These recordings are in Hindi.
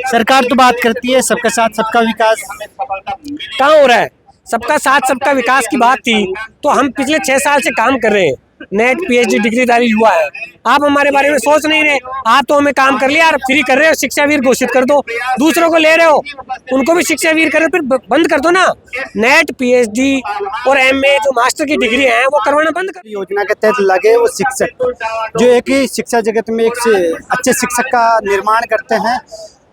सरकार तो बात करती है सबका साथ सबका विकास, कहाँ हो रहा है? सबका साथ सबका विकास की बात थी तो हम पिछले 6 साल से काम कर रहे हैं। नेट पीएचडी डिग्रीधारी युवा है, आप हमारे बारे में सोच नहीं रहे। आप तो हमें काम कर लिया और फ्री कर रहे हो, शिक्षा वीर घोषित कर दो। दूसरों को ले रहे हो, उनको भी शिक्षा वीर कर, फिर बंद कर दो ना। नेट पीएचडी और एमए जो मास्टर की डिग्री है वो करवाना बंद कर। योजना के तहत लगे वो शिक्षक जो एक ही शिक्षा जगत में एक अच्छे शिक्षक का निर्माण करते हैं,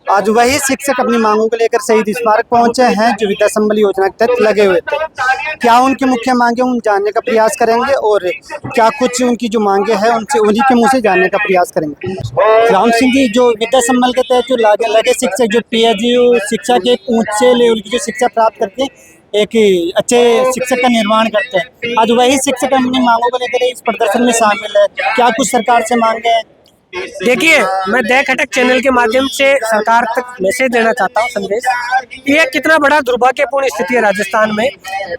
आज वही शिक्षक अपनी मांगों को लेकर शहीद स्मारक पहुंचे हैं जो विद्या संबल योजना के तहत लगे हुए थे। क्या उनकी मुख्य मांगे उन जानने का प्रयास करेंगे और क्या कुछ उनकी जो मांगे हैं उनसे उन्हीं के मुंह से जानने का प्रयास करेंगे। राम सिंह जी, जो विद्या संबल के तहत जो लगे शिक्षक जो पीएचडी शिक्षा के एक ऊंचे लेवल की जो शिक्षा प्राप्त करके एक अच्छे शिक्षक का निर्माण करते हैं, आज वही शिक्षक अपनी मांगों को लेकर इस प्रदर्शन में शामिल है। क्या कुछ सरकार से मांगे हैं? देखिए, मैं देख अटक चैनल के माध्यम से सरकार तक मैसेज देना चाहता हूँ, संदेश। ये कितना बड़ा दुर्भाग्यपूर्ण स्थिति है राजस्थान में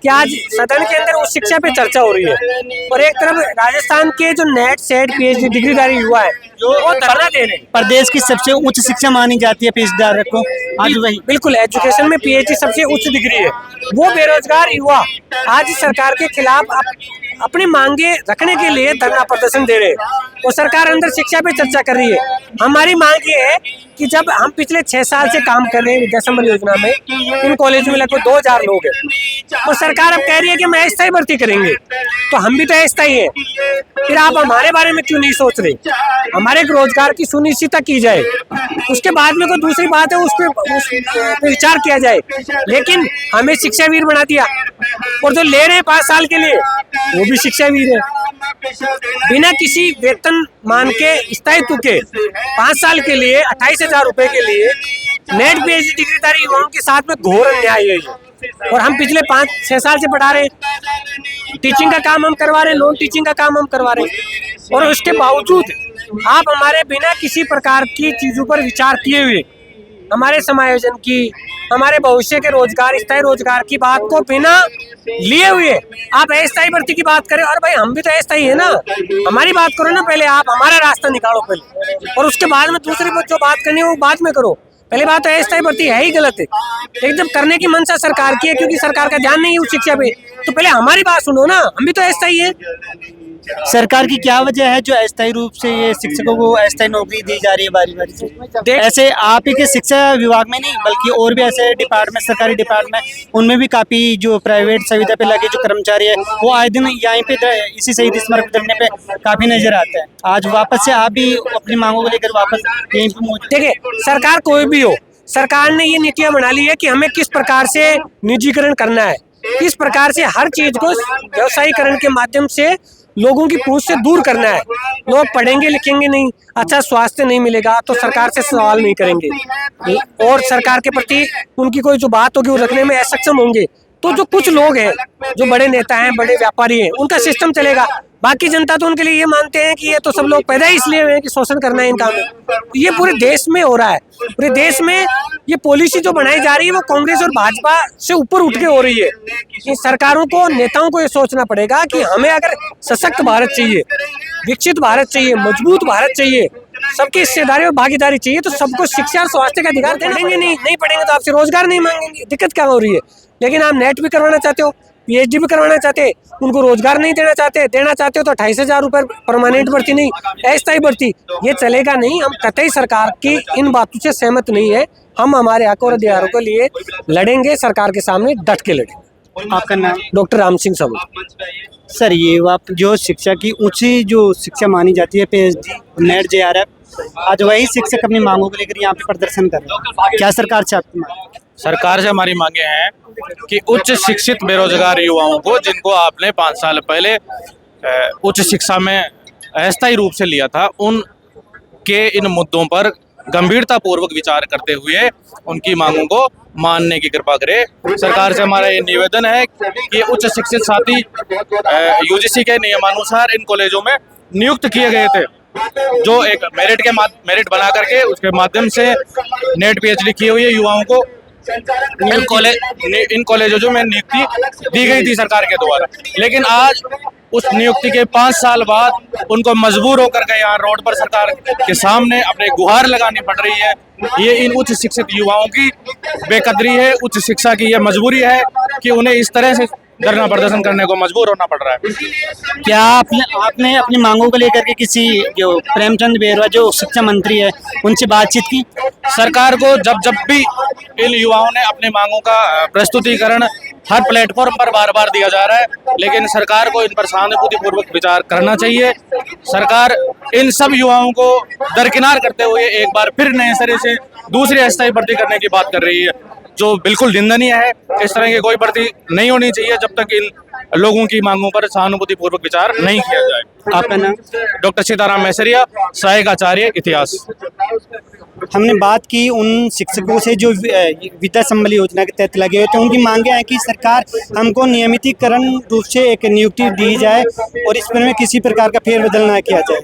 कि आज सदन के अंदर उस शिक्षा पे चर्चा हो रही है और एक तरफ राजस्थान के जो नेट सेट पीएचडी डिग्रीधारी युवा है जो वो धरना दे रहे हैं। प्रदेश की सबसे उच्च शिक्षा मानी जाती है पीएचडी धारक को, आज वही बिल्कुल एजुकेशन में पीएचडी सबसे उच्च डिग्री है। वो बेरोजगार युवा आज सरकार के खिलाफ अपनी मांगे रखने के लिए धरना प्रदर्शन दे रहे हैं और सरकार अंदर शिक्षा पे चर्चा कर रही है। हमारी मांग ये है कि जब हम पिछले 6 साल से काम कर रहे हैं विद्या संबल योजना में, इन कॉलेजों में लगभग 2000 लोग हैं और सरकार अब कह रही है कि मैं अस्थायी भर्ती करेंगे, तो हम भी तो अस्थायी है। फिर आप हमारे बारे में क्यों नहीं सोच रहे? हमारे रोजगार की सुनिश्चितता की जाए, उसके बाद में कोई दूसरी बात है उस पर विचार किया जाए। लेकिन हमें शिक्षा वीर बना दिया और जो ले रहे हैं 5 साल के लिए वो भी शिक्षा वीर है। बिना किसी वेतन मान के स्थायित्व के 5 साल के लिए 28,000 रुपए के लिए नेट पीएचडी डिग्रीधारी युवाओं के साथ में घोर अन्याय है। और हम पिछले 5-6 साल से पढ़ा रहे हैं, टीचिंग का काम हम करवा रहे हैं, नॉन टीचिंग का काम हम करवा रहे हैं और उसके बावजूद आप हमारे बिना किसी प्रकार की चीजों पर विचार किए हुए हमारे समायोजन की, हमारे भविष्य के रोजगार स्थायी रोजगार की बात को बिना लिए हुए आप अस्थायी भर्ती की बात करें। और भाई हम भी तो अस्थायी है ना, हमारी बात करो ना, पहले आप हमारा रास्ता निकालो पहले और उसके बाद में दूसरी जो बात करनी है वो बाद में करो। पहली बात तो अस्थायी भर्ती है ही गलत है, लेकिन जब करने की मंशा सरकार की है क्योंकि सरकार का ध्यान नहीं है उस शिक्षा पे, तो पहले हमारी बात सुनो ना, हम भी तो अस्थायी है। सरकार की क्या वजह है जो अस्थायी रूप से ये शिक्षकों को अस्थायी नौकरी दी जा रही है बारी बारी से? ऐसे आप ही के शिक्षा विभाग में नहीं बल्कि और भी ऐसे डिपार्टमेंट, सरकारी डिपार्टमेंट, उनमें भी काफी जो प्राइवेट सुविधा पे लगे जो कर्मचारी है वो आए दिन यहाँ पे इसी शहीद स्मारक धरने पे काफी नजर आते हैं। आज वापस से आप भी अपनी मांगों को लेकर वापस यहीं पे मौजूद। देखिए, सरकार कोई भी हो, सरकार ने ये नीतियां बना ली है कि हमें किस प्रकार से निजीकरण करना है, किस प्रकार से हर चीज को व्यवसायीकरण के माध्यम से लोगों की पहुंच से दूर करना है। लोग पढ़ेंगे लिखेंगे नहीं, अच्छा स्वास्थ्य नहीं मिलेगा तो सरकार से सवाल नहीं करेंगे और सरकार के प्रति उनकी कोई जो बात होगी वो रखने में असक्षम होंगे। तो जो कुछ लोग हैं, जो बड़े नेता हैं, बड़े व्यापारी हैं, उनका सिस्टम चलेगा। बाकी जनता तो उनके लिए ये मानते हैं कि ये तो सब लोग पैदा ही इसलिए हुए हैं कि शोषण करना है इनका में। ये पूरे देश में हो रहा है, पूरे देश में ये पॉलिसी जो बनाई जा रही है वो कांग्रेस और भाजपा से ऊपर उठ के हो रही है। इन सरकारों को, नेताओं को ये सोचना पड़ेगा कि हमें अगर सशक्त भारत चाहिए, विकसित भारत चाहिए, मजबूत भारत चाहिए, सबकी हिस्सेदारी और भागीदारी चाहिए, तो सबको शिक्षा और स्वास्थ्य का अधिकार देना पड़ेगा। नहीं पढ़ेंगे तो आपसे रोजगार नहीं मांगेंगे, दिक्कत क्या हो रही है? लेकिन आप नेट भी करवाना चाहते हो, पीएचडी भी करवाना चाहते, उनको रोजगार नहीं देना चाहते हो तो 28,000 रुपए परमानेंट भर्ती नहीं, अस्थायी भर्ती, ये चलेगा नहीं। हम कतई सरकार की इन बातों से सहमत नहीं है। हम हमारे हक और अधिकारों के लिए लड़ेंगे, सरकार के सामने डट के लड़ेंगे। आपका नाम? डॉक्टर राम सिंह सबूत। सर, ये आप जो शिक्षा की ऊंची जो शिक्षा मानी जाती है पीएचडी नेट जेआरएफ, आज वही शिक्षक अपनी मांगों को लेकर यहाँ पे प्रदर्शन कर रहे हैं, क्या सरकार से आपकी मांग? सरकार से हमारी मांगे हैं कि उच्च शिक्षित बेरोजगार युवाओं को, जिनको आपने 5 साल पहले उच्च शिक्षा में अस्थायी रूप से लिया था, उनके इन मुद्दों पर गंभीरता पूर्वक विचार करते हुए उनकी मांगों को मानने की कृपा करे। सरकार से हमारा ये निवेदन है कि उच्च शिक्षित साथी यूजीसी के नियमानुसार इन कॉलेजों में नियुक्त किए गए थे, जो एक मेरिट बना करके उसके माध्यम से नेट पीएचडी किए हुए युवाओं को इन कॉलेजों में नियुक्ति दी गई थी सरकार के द्वारा। लेकिन आज उस नियुक्ति के 5 साल बाद उनको मजबूर होकर के यहाँ रोड पर सरकार के सामने अपने गुहार लगानी पड़ रही है ये इन उच्च शिक्षित युवाओं की बेकदरी है, उच्च शिक्षा की यह मजबूरी है कि उन्हें इस तरह से धरना प्रदर्शन करने को मजबूर होना पड़ रहा है। क्या आपने अपनी मांगों को लेकर के किसी जो प्रेमचंद बेरवा जो शिक्षा मंत्री है उनसे बातचीत की? सरकार को जब जब भी इन युवाओं ने अपनी मांगों का प्रस्तुतिकरण हर प्लेटफॉर्म पर बार बार दिया जा रहा है, लेकिन सरकार को इन पर सहानुभूतिपूर्वक विचार करना चाहिए। सरकार इन सब युवाओं को दरकिनार करते हुए एक बार फिर नए सिरे से दूसरी अस्थायी भर्ती करने की बात कर रही है, जो बिल्कुल निंदनीय है। इस तरह की कोई भर्ती नहीं होनी चाहिए जब तक इन लोगों की मांगों पर सहानुभूतिपूर्वक विचार नहीं किया जाए। आपका नाम? डॉक्टर सीताराम मैसरिया, सहायक आचार्य इतिहास। हमने बात की उन शिक्षकों से जो विद्या संबल योजना के तहत लगे हुए थे। उनकी मांगे हैं कि सरकार हमको नियमितीकरण रूप से एक नियुक्ति दी जाए और इस पर में किसी प्रकार का फेरबदल ना किया जाए।